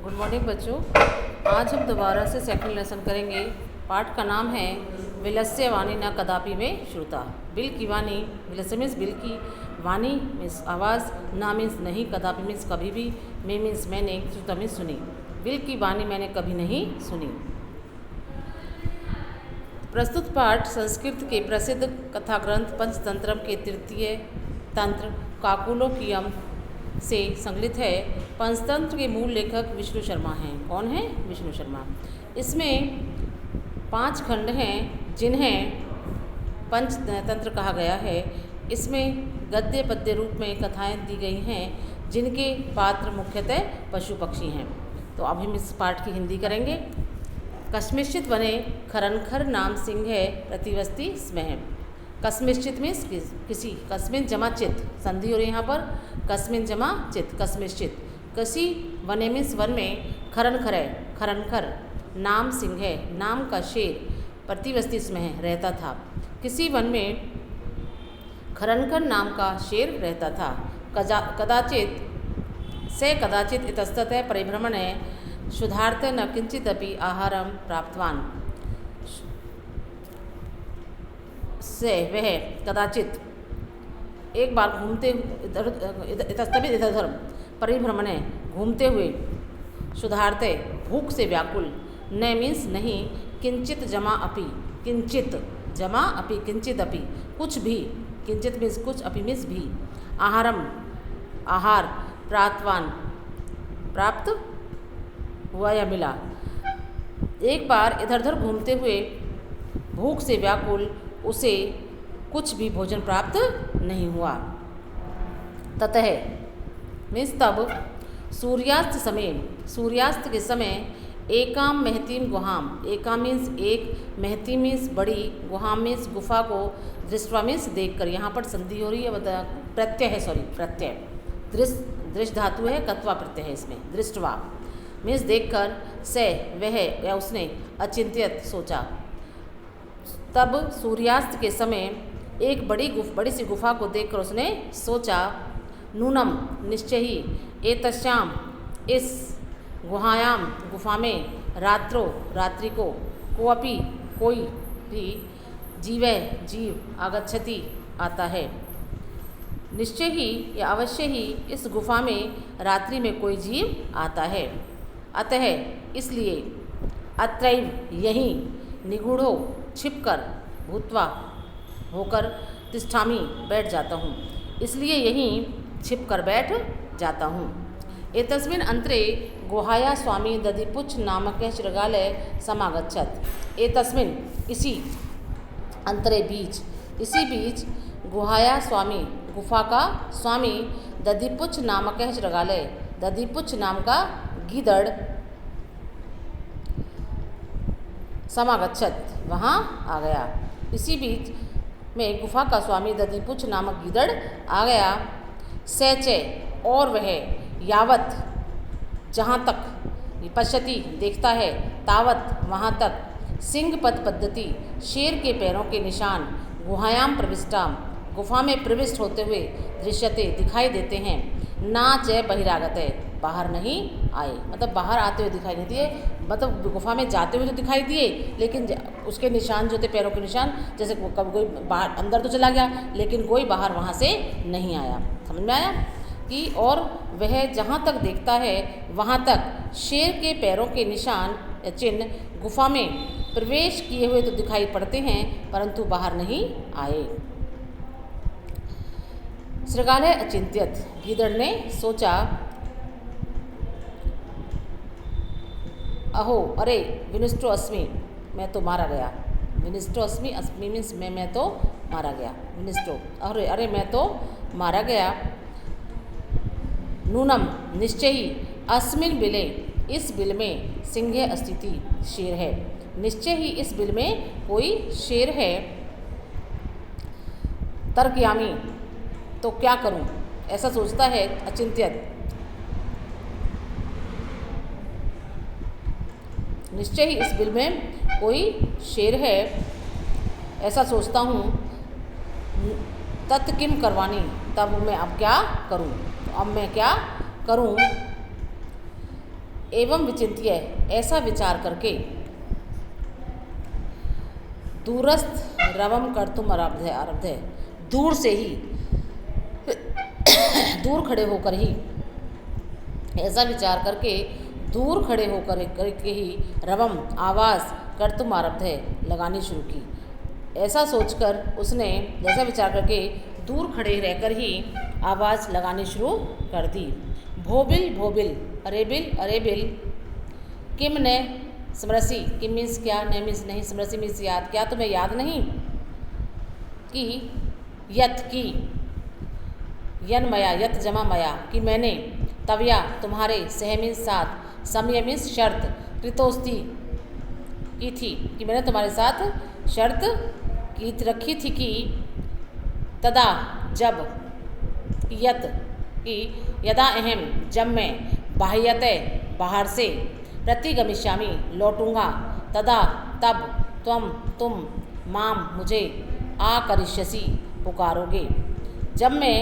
Good morning बच्चों। आज हम दोबारा से सेकंड लेसन करेंगे। पाठ का नाम है विलस्य वाणी न कदापि में श्रुता। बिल की वाणी, विलस्य मीन्स बिल की, वाणी मीन्स आवाज़, ना मीन्स नहीं, कदापि मीन्स कभी भी, में मीन्स मैंने, श्रुता मीन्स सुनी। बिल की वाणी मैंने कभी नहीं सुनी। प्रस्तुत पाठ संस्कृत के प्रसिद्ध कथा ग्रंथ पंचतंत्रम के तृतीय तंत्र काकुलोकियम से संकलित है। पंचतंत्र के मूल लेखक विष्णु शर्मा हैं। कौन है? विष्णु शर्मा। इसमें 5 खंड हैं जिन्हें पंचतंत्र कहा गया है। इसमें गद्य पद्य रूप में कथाएं दी गई हैं जिनके पात्र मुख्यतः पशु पक्षी हैं। तो अब हम इस पाठ की हिंदी करेंगे। कस्मिश्चित वने खरनखर नाम सिंह है प्रतिवस्ती स्मह। कस्मिश्चित मीन्स किसी, कस्मिन जमा चित, संधि हो रही है यहाँ पर, कस्मिन जमा चित, कस्मिश्चित। किसी वने मीन्स वन में, खरनखर है, खरनखर, नाम सिंह है, नाम का शेर, प्रतिवस्ती स्मह रहता था। किसी वन में खरनखर नाम का शेर रहता था। कदाचित से कदाचित इतस्ततः परिभ्रमण है, शुद्धार्थ न किंचिदपि आहारम प्राप्तवान। से वह कदाचित एक बार घूमते इधर परिभ्रमण है, घूमते हुए, शुद्धार्थे भूख से व्याकुल, न मीन्स नहीं, किंचित जमा अपि, किंचित जमा अपि, किंचित अपि कुछ भी, किंचित मीन्स कुछ, अपि मीन्स भी, आहारम आहार, प्राप्तवान प्राप्त हुआ या मिला। एक बार इधर उधर घूमते हुए भूख से व्याकुल उसे कुछ भी भोजन प्राप्त नहीं हुआ। ततः मीन्स तब, सूर्यास्त समय, सूर्यास्त के समय, एकाम महतीम गुहाम, एकाम मीन्स एक, महती मीन्स बड़ी, गुहाम मीन्स गुफा को, दृष्टवा मीन्स देखकर। यहाँ पर संधि हो रही है, प्रत्यय है, सॉरी प्रत्यय, दृष्ट धातु है, कत्वा प्रत्यय है इसमें, दृष्टवा मीन्स देखकर, से वह या उसने, अचिंत्यत सोचा। तब सूर्यास्त के समय एक बड़ी सी गुफा को देखकर उसने सोचा, नूनम निश्चय ही, एतस्याम इस गुहायाम गुफा में, रात्रो रात्रि को, कोअपि कोई भी, जीव आगच्छति आता है। निश्चय ही या अवश्य ही इस गुफा में रात्रि में कोई जीव आता है। अतः इसलिए, अत्रैव यहीं, निगूढ़ो छिपकर, भूत्वा होकर, तिष्ठामि बैठ जाता हूँ, इसलिए यहीं छिपकर बैठ जाता हूँ। एतस्मिन् अंतरे गुहाया स्वामी दधिपुच्छ नामक शृगालय समागच्छत। एतस्मिन् इसी, अंतरे बीच, इसी बीच, गुहाया स्वामी गुफा का स्वामी, दधिपुच्छ नामक शृगालय, दधिपुच्छ नाम का गीदड़, समागच्छत वहाँ आ गया। इसी बीच में गुफा का स्वामी दधिपुच्छ नामक गीदड़ आ गया। सैचे और वह, यावत जहाँ तक, पश्यति देखता है, तावत वहाँ तक, सिंहपद पद्धति शेर के पैरों के निशान, गुहायाम प्रविष्टाम गुफा में प्रविष्ट होते हुए, दृश्यते दिखाई देते हैं, ना च बहिरागत बाहर नहीं आए, मतलब बाहर आते हुए दिखाई नहीं दिए, मतलब गुफा में जाते हुए तो दिखाई दिए, लेकिन उसके निशान जो थे, पैरों के निशान, जैसे कब कोई बाहर अंदर तो चला गया लेकिन कोई बाहर वहाँ से नहीं आया। समझ में आया कि, और वह जहाँ तक देखता है वहाँ तक शेर के पैरों के निशान या चिन्ह गुफा में प्रवेश किए हुए तो दिखाई पड़ते हैं परंतु बाहर नहीं आए। शृगालय अचिंत्यत, गीदड़ ने सोचा, अहो अरे, विनिष्टो अस्मि मैं तो मारा गया, विनिष्टो अस्मि, अस्मि मीन्स मैं तो मारा गया, विनिष्टो अरे अरे मैं तो मारा गया। नूनम निश्चय ही, अस्मिन बिले इस बिल में, सिंह अस्थिति शेर है, निश्चय ही इस बिल में कोई शेर है। तर्कयामी तो क्या करूं, ऐसा सोचता है अचिंत्यत, निश्चय ही इस बिल में कोई शेर है, ऐसा सोचता हूँ। तत् किम करवानी, तब मैं अब क्या करूँ, अब मैं क्या करूँ। एवं विचिंत्य, ऐसा विचार करके, दूरस्थ रवम कर्तुम आरब्धे, दूर से ही, दूर खड़े होकर ही, ऐसा विचार करके दूर खड़े होकर करके ही रवम आवाज़ कर्तुम आरब्धे, लगानी शुरू की। ऐसा सोचकर उसने, जैसा विचार करके दूर खड़े रहकर ही आवाज़ लगानी शुरू कर दी। भोबिल भोबिल, अरे बिल, किम ने स्मृति, किम मीन्स क्या, ने मीन्स नहीं, स्मृति मीन्स याद, क्या तुम्हें याद नहीं कि यत की, यन मया, यत जमा मया, कि मैंने तवया तुम्हारे, सह मीन्स साथ, समय मीन्स शर्त, कृतोस्ती की थी, कि मैंने तुम्हारे साथ शर्त की रखी थी कि तदा जब, यत कि यदा अहम, जब मैं, बाह्यते बाहर से, प्रतिगमिष्यामि लौटूंगा, तदा तब, तुम माम मुझे, आकरिष्यसि पुकारोगे। जब मैं,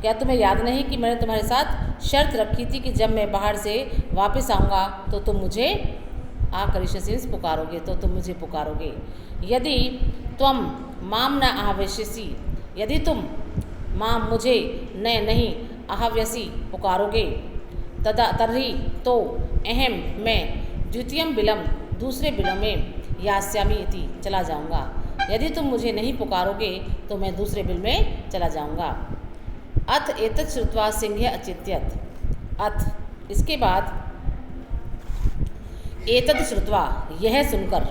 क्या तुम्हें याद नहीं कि मैंने तुम्हारे साथ शर्त रखी थी कि जब मैं बाहर से वापस आऊँगा तो तुम मुझे, आकरिष्यसि पुकारोगे, तो तुम मुझे पुकारोगे। यदि त्वम माम न आह्वयसि, यदि तुम माम मुझे नहीं आह्वयसि पुकारोगे, तदा तर्हि तो अहम मैं, द्वितीयम बिलम, दूसरे बिलम में, यास्यामि इति, चला जाऊँगा। यदि तुम मुझे नहीं पुकारोगे तो मैं दूसरे बिल में चला जाऊँगा। अथ एतत् श्रुत्वा सिंह अचित्यत, अथ इसके बाद, एतत् श्रुत्वा यह सुनकर,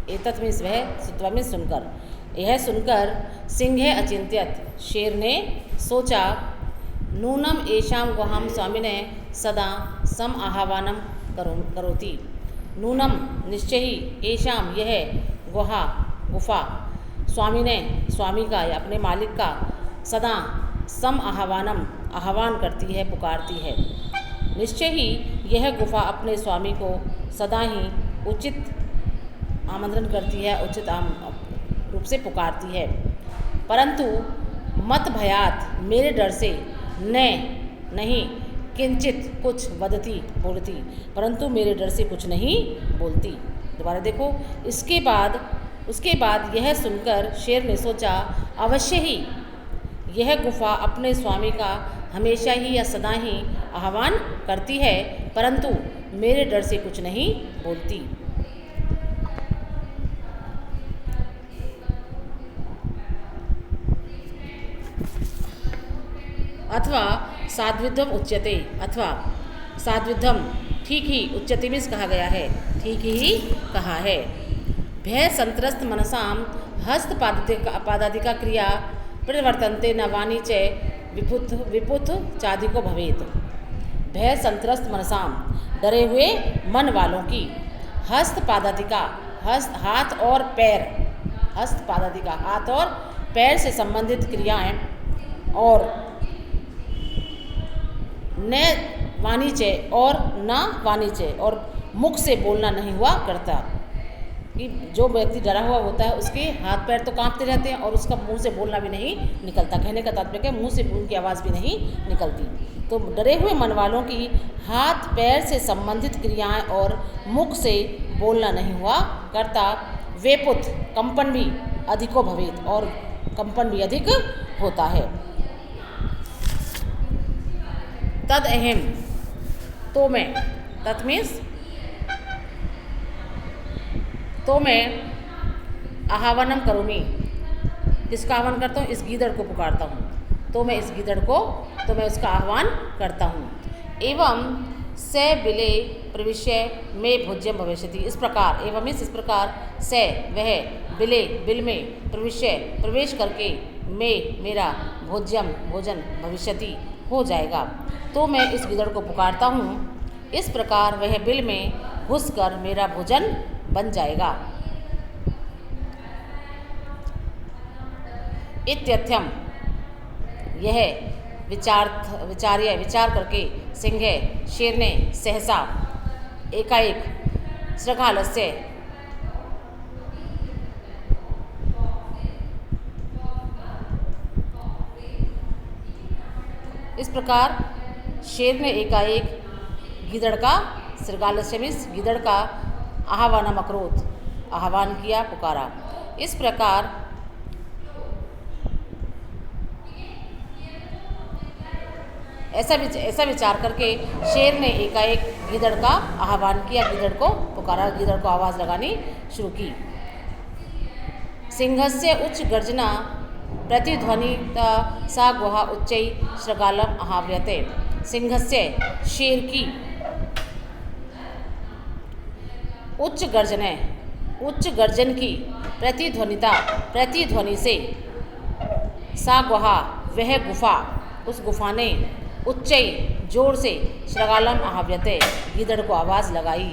एतत् मीन्स वह, श्रुत्वा मीन्स सुनकर, यह सुनकर सिंह अचिंत्यत, शेर ने सोचा, नूनम एषाम गुहाम स्वामिने सदा सम आह्वानम करोति, नूनम निश्चय ही, एषाम यह, गुफा, स्वामिने स्वामी का या अपने मालिक का, सदा सम आह्वानम आह्वान करती है, पुकारती है, निश्चय ही यह गुफा अपने स्वामी को सदा ही उचित आमंत्रण करती है, उचित रूप से पुकारती है। परंतु मत भयात, मेरे डर से, नहीं, किंचित कुछ वदती, बोलती, परंतु मेरे डर से कुछ नहीं बोलती। दोबारा देखो, उसके बाद यह सुनकर शेर ने सोचा, अवश्य ही यह गुफा अपने स्वामी का हमेशा ही या सदा ही आह्वान करती है, परंतु मेरे डर से कुछ नहीं बोलती। अथवा साध्विध्वम उच्यते, अथवा साध्विध्वम, ठीक ही, उच्यते मीन्स कहा गया है, ठीक ही कहा है। भय संत्रस्त मनसाम हस्त पादादिका क्रिया परिवर्तनते न वाणी च विपुथ चादिको भवेत। भय संत्रस्त मनसाम, डरे हुए मन वालों की, हस्त पादादिका, हाथ और पैर, हस्त पादादिका, हाथ और पैर से संबंधित क्रियाएं, और न वाणिज्य और न वाणिज्य, और मुख से बोलना नहीं हुआ करता, कि जो व्यक्ति डरा हुआ होता है उसके हाथ पैर तो कांपते रहते हैं और उसका मुंह से बोलना भी नहीं निकलता। कहने का तात्पर्य है मुंह से उनकी आवाज़ भी नहीं निकलती। तो डरे हुए मन वालों की हाथ पैर से संबंधित क्रियाएं और मुख से बोलना नहीं हुआ करता। वे पुत, कंपन भी अधिको भवेत, और कंपन भी अधिक होता है। तद अहम, तो मैं, तत् मीन्स तो मैं, आह्वानम करूँगी, किसका आह्वान करता हूँ, इस गीदड़ को पुकारता हूँ, तो मैं इस गीदड़ को, तो मैं उसका आह्वान करता हूँ। एवं स बिले प्रविश्य में भोज्यम भविष्यति, इस प्रकार, एवं इस प्रकार, स वह, बिले बिल में, प्रवेश करके, में मेरा, भोज्यम भोजन, भविष्यति हो जाएगा, तो मैं इस गीदड़ को पुकारता हूँ, इस प्रकार वह बिल में घुसकर मेरा भोजन बन जाएगा। इत्यर्थम, यह विचार करके सिंह, शेर ने सहसा, एकाएक, श्रृगालस्य, इस प्रकार शेर ने एकाएक गीदड़ का श्रृगालस्य मीन्स गीदड़ का आह्वानम अकरोत, आह्वान किया, पुकारा। इस प्रकार ऐसा विचार करके शेर ने एकाएक गीदड़ का आह्वान किया, गीदड़ को पुकारा, गीदड़ को आवाज़ लगानी शुरू की। सिंहस्य उच्च गर्जना प्रतिध्वनिता सा गुहा उच्चै श्रृगालम आह्व्यते। सिंहस्य शेर की उच्च गर्जन की प्रतिध्वनि से सा गुहा वह गुफा, उस गुफा ने उच्चै जोर से श्रृगालम आह्व्यते गीदड़ को आवाज़ लगाई।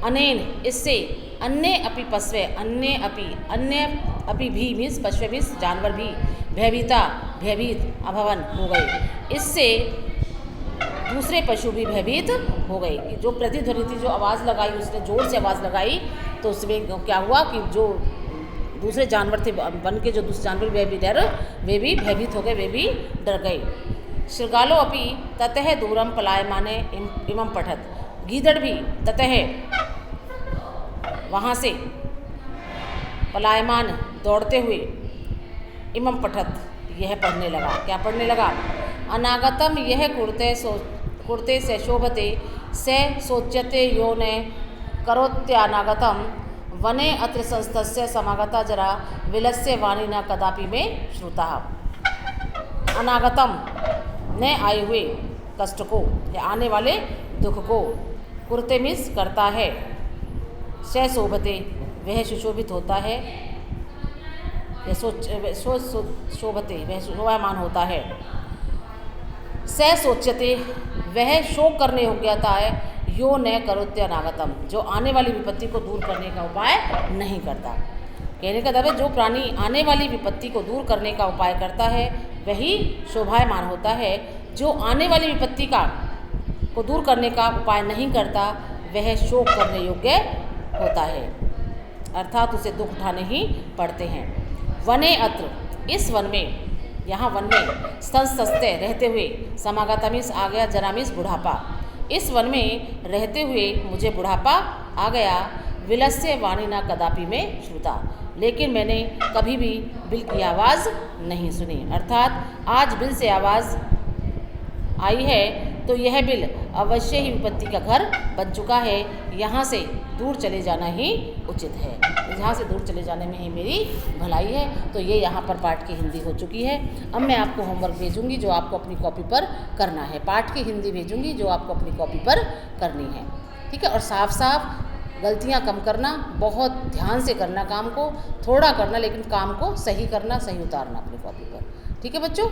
अनेन इससे अन्य अपि पशवे, अन्य अपि भी मीन्स पशवे मीन्स जानवर भी भयभीत अभवन हो गए। इससे दूसरे पशु भी भयभीत हो गए। जो प्रतिध्वनि थी, जो आवाज़ लगाई, उसने जोर से आवाज़ लगाई तो उसमें क्या हुआ कि जो दूसरे जानवर थे वन के, जो दूसरे जानवर वे भी भयभीत हो गए, वे भी डर गए। श्रृगालो अपि ततः दूरम पलायमाने इमं पठत। गीदड़ भी ततः वहाँ से पलायमान दौड़ते हुए इमं पठत यह पढ़ने लगा। क्या पढ़ने लगा? अनागतम यह कुर्ते से शोभते से सोच्यते यो ने करोत्यानागतम वने अत्र संस्थस्य समागता जरा विलस्य वाणी न कदापि में श्रुता। अनागतम न आए हुए कष्ट को या आने वाले दुख को, कुर्ते मीन्स करता है, से शोभते वह सुशोभित होता है, शोभते वह शोभायमान होता है, से सोच्यते वह शोक करने हो गया था, यो न करोत्य अनागतम जो आने वाली विपत्ति को दूर करने का उपाय नहीं करता। कहने का मतलब जो प्राणी आने वाली विपत्ति को दूर करने का उपाय करता है वही शोभायमान होता है। जो आने वाली विपत्ति को दूर करने का उपाय नहीं करता वह शोक करने योग्य होता है, अर्थात उसे दुख उठाने ही पड़ते हैं। वने अत्र इस वन में, यहाँ वन में, संस्थस्ते रहते हुए, समागता मीन्स आ गया, जरा मीन्स बुढ़ापा, इस वन में रहते हुए मुझे बुढ़ापा आ गया। विलस्य वाणी ना कदापि में श्रुता, लेकिन मैंने कभी भी बिल की आवाज़ नहीं सुनी। अर्थात आज बिल से आवाज़ आई है तो यह बिल अवश्य ही विपत्ति का घर बन चुका है, यहाँ से दूर चले जाना ही उचित है, यहाँ से दूर चले जाने में ही मेरी भलाई है। तो ये यहाँ पर पाठ की हिंदी हो चुकी है। अब मैं आपको होमवर्क भेजूंगी जो आपको अपनी कॉपी पर करना है, पाठ की हिंदी भेजूंगी जो आपको अपनी कॉपी पर करनी है, ठीक है। और साफ साफ गलतियाँ कम करना, बहुत ध्यान से करना, काम को थोड़ा करना लेकिन काम को सही करना, सही उतारना अपनी कॉपी पर, ठीक है बच्चों।